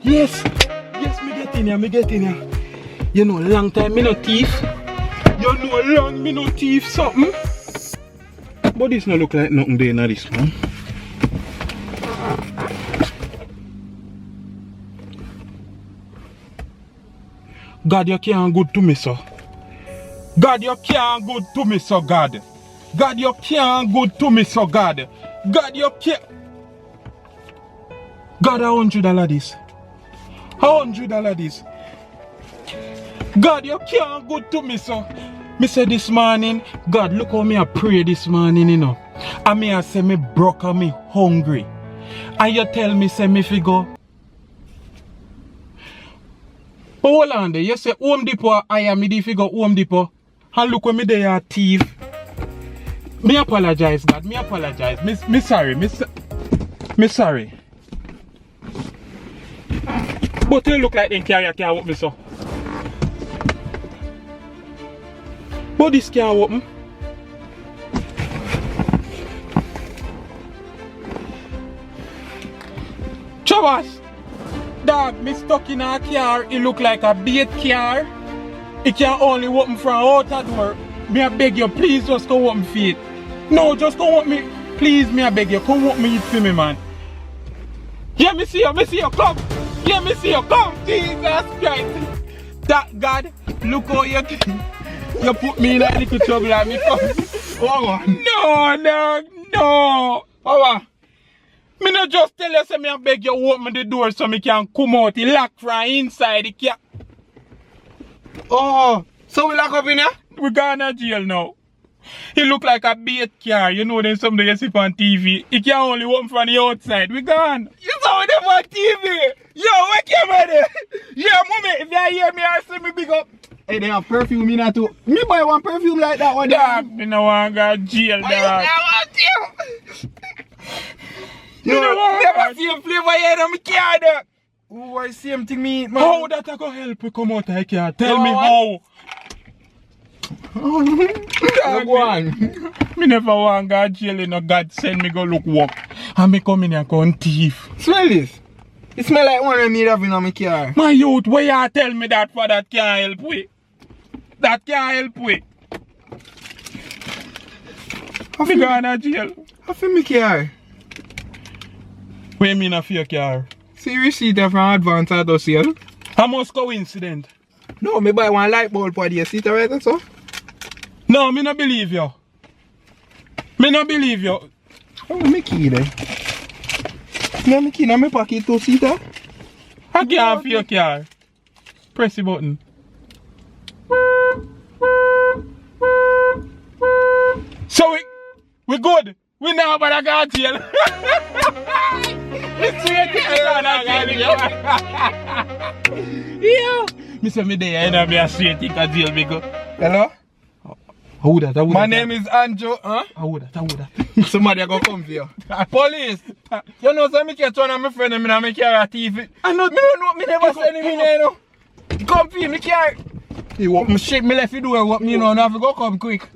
Yes, me get in here. You know, long time me no thief. You know, long me no thief something. But this no look like nothing there in this man. God, you can't good to me, sir. God, you can't good to me, sir, God. God, you can't good to me, sir, God. God, you can't. God, $100 this. $100 this. God, you can't good to me, sir. Me say this morning, God, look how me I pray this morning, you know. And me I say me broke and me hungry. And you tell me, say me fi go. But hold on there, you say Home Depot, I am me fi go Home Depot. And look when me there a thief. Me apologize, God, me apologize. Me sorry, me sorry. But you look like them carry a car with me, so. But this can't open. Chavas, dog, me stuck in a car. It look like a bait car. It can only open from outer door. Me I beg you, please just come open feet. No, just come open me. Please, me I beg you, come open me for me, man. Yeah, me see you, come. Yeah, me see you, come. Jesus Christ. That God, look how you put me in a little trouble and me come. Oh, no. Papa, me not just tell you, say me I beg you open the door so me can come out. It lock from inside. It can't. Oh, so we lock up in here? We going to jail now. He look like a bait car. You know there's something you see on TV. It can only open from the outside. We gone. You saw them on TV. Yo, what came out there? Yo, mommy, if you hear me, I see me big up. Hey, they have perfume in that too. Me buy one perfume like that one. Dog, me no want to go to jail, dog. I want you. You never see a flavor here on my car, dog. Oh, I same thing me, man. How that I go help you come out of the car? Tell me how. Go on. Me never want to go to jail, you know. God send me go look work. And me come in here and come thief. Smell this. It smell like one of me having on my car. My youth, why you tell me that for that can't help with? That can't help with. How you going to jail? How for my car? What you mean of your car? See you receipt from advance auto sale. How much coincidence? No, me buy one light bulb for the seat right and so. No, me not believe you. Me not believe you. Oh, me key there. Yeah, me key in my pocket to seater. I can't feel your car. Press the button. So we good. We now but I got jail. It's yeah. Me say me there and me a straight in a jail because. Hello? How that? My name is Anjo, huh? How that? Somebody go come for you. Police! You know, so me catch one of my friends and me not carry a TV. I know, me don't know, me never send him in there, you know. Come for me carry. He walk me shake me left the door, walk me, you know, and I have to go come quick.